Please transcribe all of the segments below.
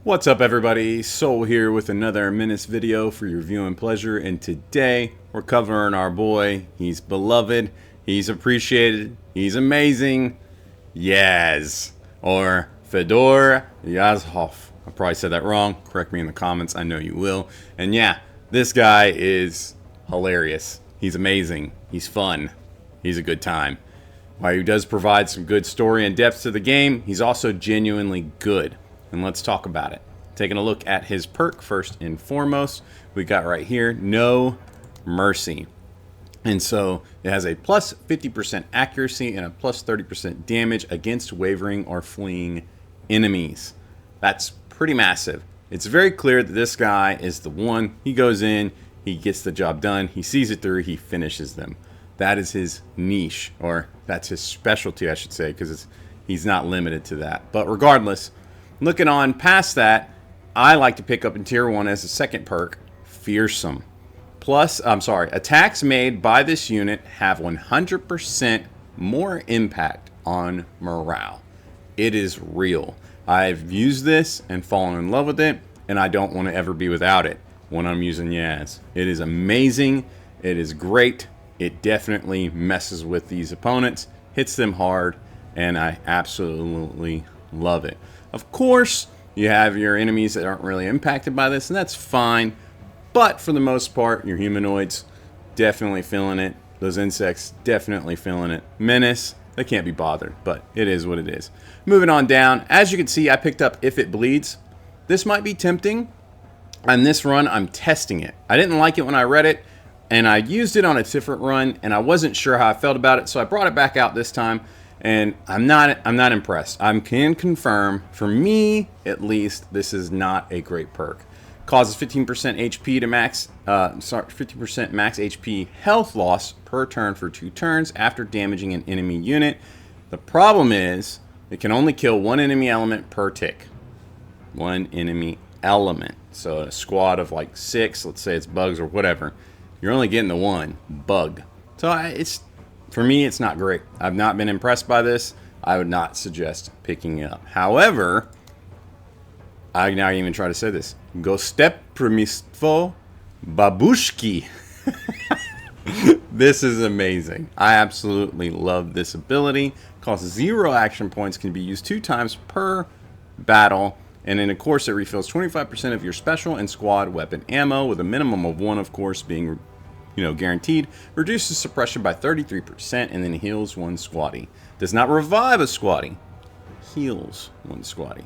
What's up everybody, Soul here with another MENACE video for your viewing pleasure, and today we're covering our boy. He's beloved, he's appreciated, he's amazing, Yaz, or Fedor Yazhov. I probably said that wrong, correct me in the comments, I know you will. And yeah, this guy is hilarious, he's amazing, he's fun, he's a good time. While he does provide some good story and depth to the game, he's also genuinely good. And let's talk about it. Taking a look at his perk first and foremost, we got right here, No Mercy. And so it has a plus 50% accuracy and a plus 30% damage against wavering or fleeing enemies. That's pretty massive. It's very clear that this guy is the one. He goes in, he gets the job done, he sees it through, he finishes them. That is his niche, or that's his specialty, I should say, because he's not limited to that. But regardless, looking on past that, I like to pick up in tier 1 as a second perk, Fearsome. Plus, attacks made by this unit have 100% more impact on morale. It is real. I've used this and fallen in love with it, and I don't want to ever be without it when I'm using Yaz. It is amazing. It is great. It definitely messes with these opponents, hits them hard, and I absolutely love it. Of course, you have your enemies that aren't really impacted by this, and that's fine. But for the most part, your humanoids definitely feeling it. Those insects definitely feeling it. Menace, they can't be bothered, but it is what it is. Moving on down, as you can see, I picked up If It Bleeds. This might be tempting. On this run, I'm testing it. I didn't like it when I read it, and I used it on a different run, and I wasn't sure how I felt about it, so I brought it back out this time. And I'm not impressed. I can confirm, for me at least, this is not a great perk. Causes 15% HP to max, 50% max HP health loss per turn for 2 turns after damaging an enemy unit. The problem is, it can only kill 1 enemy element per tick. 1 enemy element. So a squad of like 6, let's say it's bugs or whatever, you're only getting the 1 bug. So for me, it's not great. I've not been impressed by this. I would not suggest picking it up. However, I now even try to say this. Gosteprimstvo Babushki. This is amazing. I absolutely love this ability. Costs 0 action points, can be used 2 times per battle. And then, of course, it refills 25% of your special and squad weapon ammo, with a minimum of 1, of course, being guaranteed. Reduces suppression by 33% and then heals 1 squatty. Does not revive a squatty. Heals 1 squatty.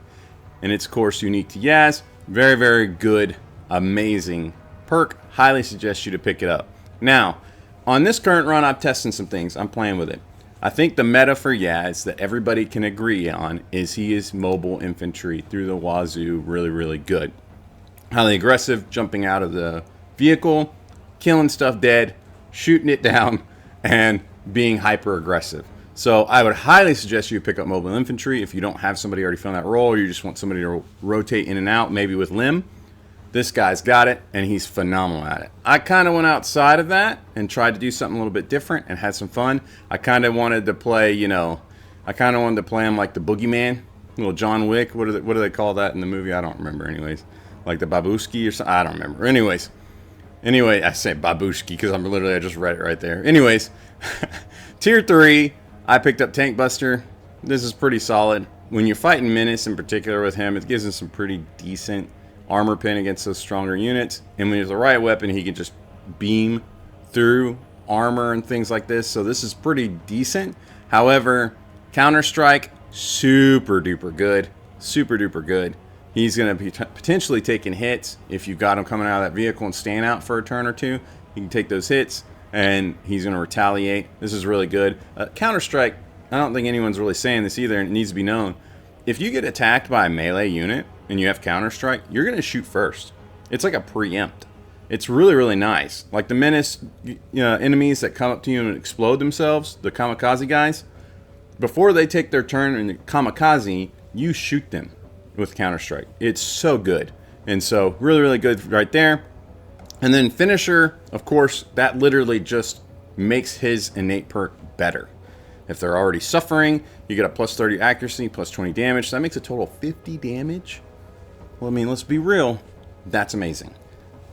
And it's, of course, unique to Yaz. Very, very good, amazing perk. Highly suggest you to pick it up. Now, on this current run, I'm testing some things. I'm playing with it. I think the meta for Yaz that everybody can agree on is he is mobile infantry through the wazoo. Really, really good. Highly aggressive, jumping out of the vehicle, killing stuff dead, shooting it down, and being hyper aggressive. So I would highly suggest you pick up mobile infantry if you don't have somebody already filling that role, or you just want somebody to rotate in and out, maybe with Lim. This guy's got it, and he's phenomenal at it. I kind of went outside of that and tried to do something a little bit different and had some fun. I kind of wanted to play, I kind of wanted to play him like the boogeyman, little John Wick. What do they call that in the movie? I don't remember anyways. Like the Babushki or something? I don't remember. Anyway, I say Babushki because I just read it right there. Anyways, tier 3, I picked up Tank Buster. This is pretty solid. When you're fighting Menace in particular with him, it gives him some pretty decent armor pen against those stronger units. And when he has the right weapon, he can just beam through armor and things like this. So this is pretty decent. However, Counter-Strike, super duper good. Super duper good. He's going to be potentially taking hits if you've got him coming out of that vehicle and staying out for a turn or 2. He can take those hits, and he's going to retaliate. This is really good. Counter-Strike, I don't think anyone's really saying this either, and it needs to be known. If you get attacked by a melee unit and you have Counter-Strike, you're going to shoot first. It's like a preempt. It's really, really nice. Like the Menace enemies that come up to you and explode themselves, the kamikaze guys, before they take their turn in the kamikaze, you shoot them with Counter-Strike. It's so good. And so really, really good right there. And then Finisher, of course, that literally just makes his innate perk better. If they're already suffering, you get a plus 30 accuracy, plus 20 damage. So that makes a total of 50 damage. well, I mean, let's be real. That's amazing.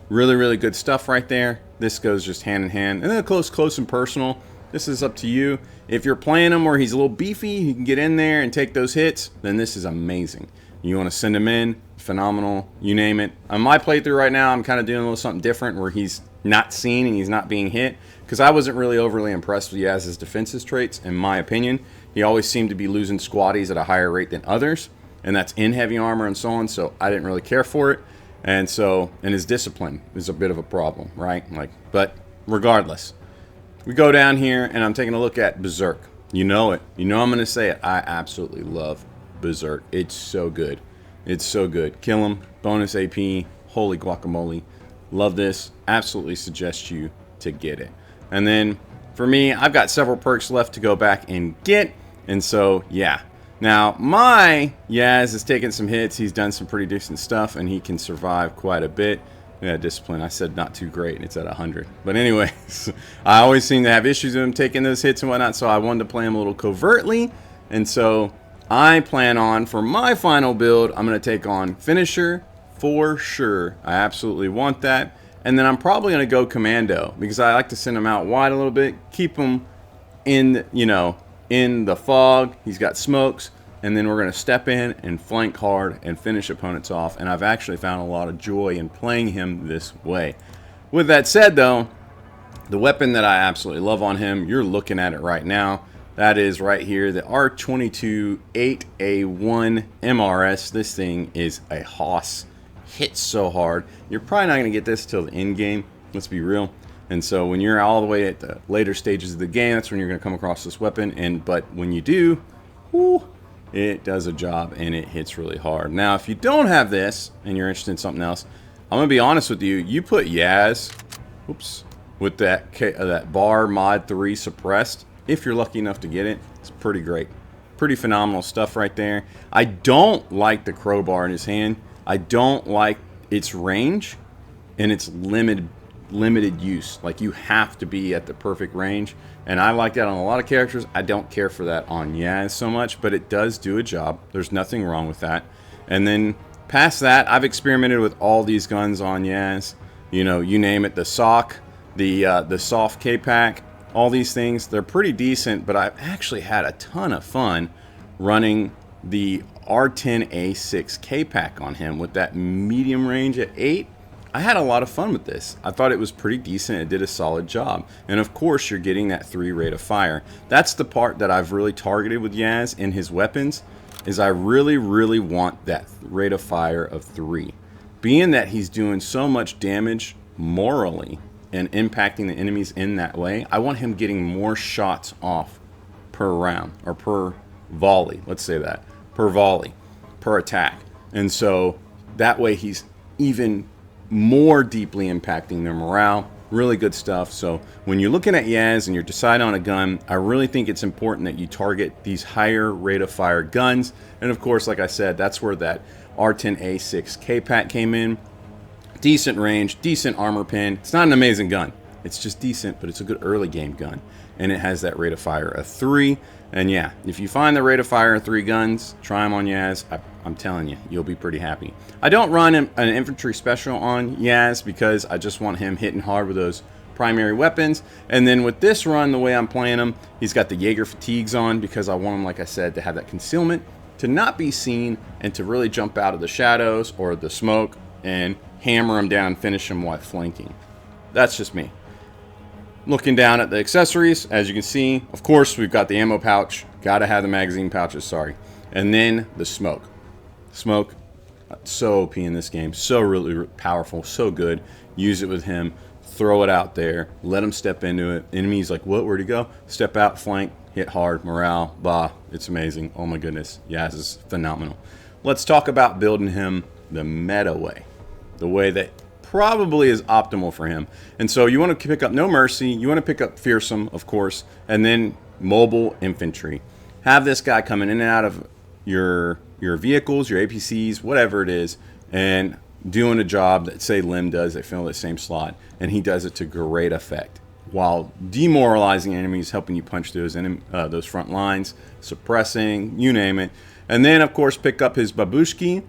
Really, really good stuff right there. This goes just hand in hand. And then close and personal. This is up to you. If you're playing him where he's a little beefy, he can get in there and take those hits, then this is amazing. You want to send him in, phenomenal, you name it. On my playthrough right now, I'm kind of doing a little something different where he's not seen and he's not being hit, because I wasn't really overly impressed with Yaz's defensive traits, in my opinion. He always seemed to be losing squaddies at a higher rate than others, and that's in heavy armor and so on, so I didn't really care for it. And his discipline is a bit of a problem, right? But regardless, we go down here and I'm taking a look at Berserk. You know it. You know I'm going to say it. I absolutely love Berserk. It's so good. It's so good. Kill him. Bonus AP. Holy guacamole. Love this. Absolutely suggest you to get it. And then for me, I've got several perks left to go back and get. And so, yeah. Now, my Yaz has taken some hits. He's done some pretty decent stuff, and he can survive quite a bit. Yeah, discipline. I said not too great. It's at 100. But anyways, I always seem to have issues with him taking those hits and whatnot, so I wanted to play him a little covertly. And so I plan on, for my final build, I'm going to take on Finisher for sure. I absolutely want that. And then I'm probably going to go Commando, because I like to send him out wide a little bit, keep him in, in the fog. He's got smokes, and then we're going to step in and flank hard and finish opponents off. And I've actually found a lot of joy in playing him this way. With that said, though, the weapon that I absolutely love on him, you're looking at it right now. That is right here, the R22 8A1 MRS. This thing is a hoss. Hits so hard. You're probably not going to get this till the end game. Let's be real. And so when you're all the way at the later stages of the game, that's when you're going to come across this weapon. But when you do, whoo, it does a job and it hits really hard. Now, if you don't have this and you're interested in something else, I'm going to be honest with you. You put Yaz, with that bar mod 3 suppressed. If you're lucky enough to get it, it's pretty great. Pretty phenomenal stuff right there. I don't like the crowbar in his hand. I don't like its range and its limited use. Like, you have to be at the perfect range, and I like that on a lot of characters. I don't care for that on Yaz so much, but it does do a job. There's nothing wrong with that. And then past that, I've experimented with all these guns on Yaz. You name it, the sock, the soft K-pack, all these things. They're pretty decent, but I've actually had a ton of fun running the R10A6 K-pack on him with that medium range at 8. I had a lot of fun with this. I thought it was pretty decent. It did a solid job. And of course, you're getting that 3 rate of fire. That's the part that I've really targeted with Yaz in his weapons, is I really, really want that rate of fire of 3. Being that he's doing so much damage morally and impacting the enemies in that way, I want him getting more shots off per round, or per volley. Let's say that. Per volley, per attack. And so that way he's even more deeply impacting their morale. Really good stuff. So when you're looking at Yaz and you're deciding on a gun, I really think it's important that you target these higher rate of fire guns. And of course, like I said, that's where that R10A6 K-pack came in. Decent range, decent armor pen. It's not an amazing gun. It's just decent, but it's a good early game gun. And it has that rate of fire of 3. And yeah, if you find the rate of fire of 3 guns, try them on Yaz. I'm telling you, you'll be pretty happy. I don't run an infantry special on Yaz because I just want him hitting hard with those primary weapons. And then with this run, the way I'm playing him, he's got the Jaeger fatigues on because I want him, like I said, to have that concealment, to not be seen, and to really jump out of the shadows or the smoke and hammer him down and finish him while flanking. That's just me. Looking down at the accessories, as you can see, of course, we've got the ammo pouch. Gotta have the magazine pouches, sorry. And then the smoke. Smoke, so OP in this game. So really powerful, so good. Use it with him. Throw it out there. Let him step into it. Enemies like, what, where'd he go? Step out, flank, hit hard, morale, bah. It's amazing. Oh my goodness. Yaz is phenomenal. Let's talk about building him the meta way. The way that probably is optimal for him. And so you want to pick up No Mercy, you want to pick up Fearsome, of course, and then Mobile Infantry. Have this guy coming in and out of your vehicles, your APCs, whatever it is, and doing a job that, say, Lim does. They fill the same slot, and he does it to great effect while demoralizing enemies, helping you punch those front lines, suppressing, you name it. And then, of course, pick up his Babushki.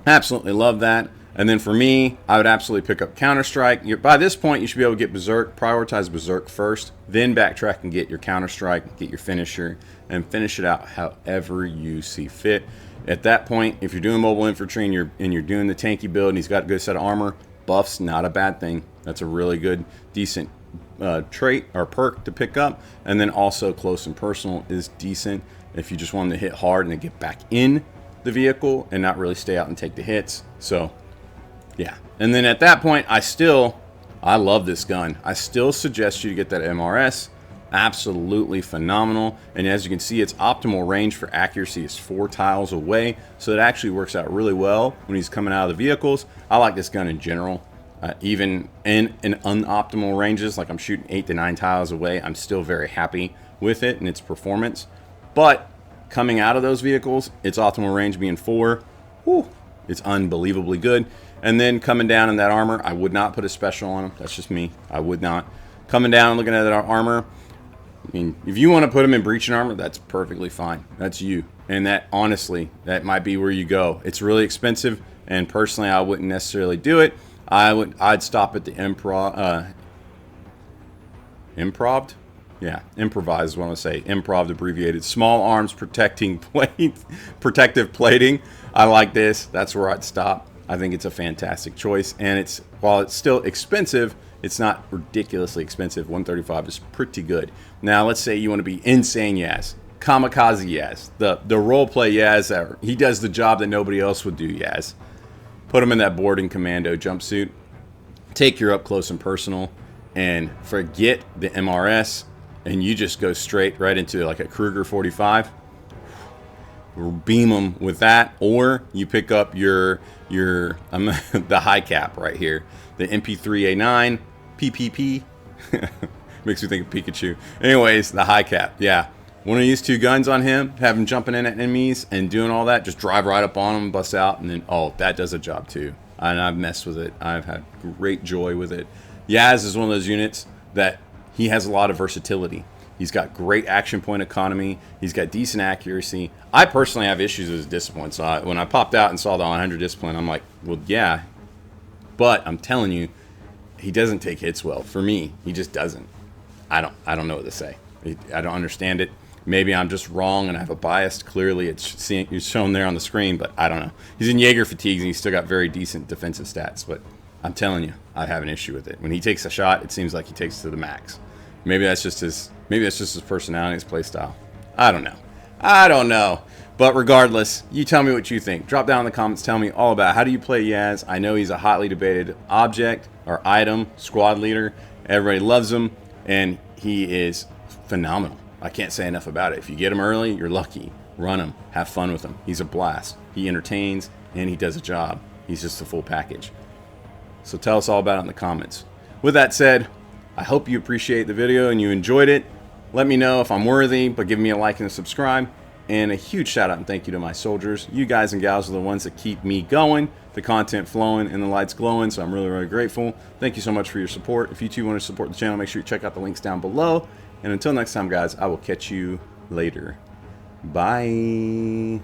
Absolutely love that. And then for me, I would absolutely pick up Counter-Strike. By this point, you should be able to get Berserk. Prioritize Berserk first, then backtrack and get your Counter-Strike, get your finisher, and finish it out however you see fit. At that point, if you're doing mobile infantry and you're doing the tanky build and he's got a good set of armor, buff's not a bad thing. That's a really good, decent trait or perk to pick up. And then also close and personal is decent if you just want them to hit hard and then get back in the vehicle and not really stay out and take the hits. So yeah, and then at that point, I love this gun. I still suggest you to get that MRS. Absolutely phenomenal. And as you can see, its optimal range for accuracy is 4 tiles away, so it actually works out really well when he's coming out of the vehicles. I like this gun in general. Even in unoptimal ranges, like I'm shooting 8 to 9 tiles away, I'm still very happy with it and its performance. But coming out of those vehicles, its optimal range being 4, whew, it's unbelievably good. And then coming down in that armor, I would not put a special on him. That's just me. I would not. Coming down and looking at that armor, I mean, if you want to put him in breaching armor, that's perfectly fine. That's you. And that, honestly, that might be where you go. It's really expensive, and personally, I wouldn't necessarily do it. I'd stop at the improved? Yeah, improvise is what I want to say. Improv abbreviated. Small arms protective plating. I like this. That's where I'd stop. I think it's a fantastic choice, and while it's still expensive, it's not ridiculously expensive. 135 is pretty good. Now, let's say you want to be insane Yaz, kamikaze Yaz, the role play Yaz. He does the job that nobody else would do Yaz. Put him in that boarding commando jumpsuit. Take your up close and personal, and forget the MRS, and you just go straight right into like a Kruger 45. Beam them with that, or you pick up your the high cap right here, the MP3A9 PPP. Makes me think of Pikachu. Anyways, the high cap, yeah. One of these two guns on him, have him jumping in at enemies and doing all that, just drive right up on them, bust out, and then, oh, that does a job too. And I've messed with it. I've had great joy with it. Yaz is one of those units that he has a lot of versatility. He's got great action point economy. He's got decent accuracy. I personally have issues with his discipline. So when I popped out and saw the 100 discipline, I'm like, well, yeah. But I'm telling you, he doesn't take hits well. For me, he just doesn't. I don't know what to say. I don't understand it. Maybe I'm just wrong and I have a bias. Clearly, it's shown there on the screen, but I don't know. He's in Jaeger fatigues and he's still got very decent defensive stats. But I'm telling you, I have an issue with it. When he takes a shot, it seems like he takes it to the max. Maybe that's just his personality, his play style. I don't know. But regardless, you tell me what you think. Drop down in the comments. Tell me all about how do you play Yaz. I know he's a hotly debated object or item, squad leader. Everybody loves him, and he is phenomenal. I can't say enough about it. If you get him early, you're lucky. Run him. Have fun with him. He's a blast. He entertains, and he does a job. He's just a full package. So tell us all about it in the comments. With that said, I hope you appreciate the video and you enjoyed it. Let me know if I'm worthy, but give me a like and a subscribe. And a huge shout out and thank you to my soldiers. You guys and gals are the ones that keep me going, the content flowing, and the lights glowing. So I'm really, really grateful. Thank you so much for your support. If you too want to support the channel, make sure you check out the links down below. And until next time, guys, I will catch you later. Bye.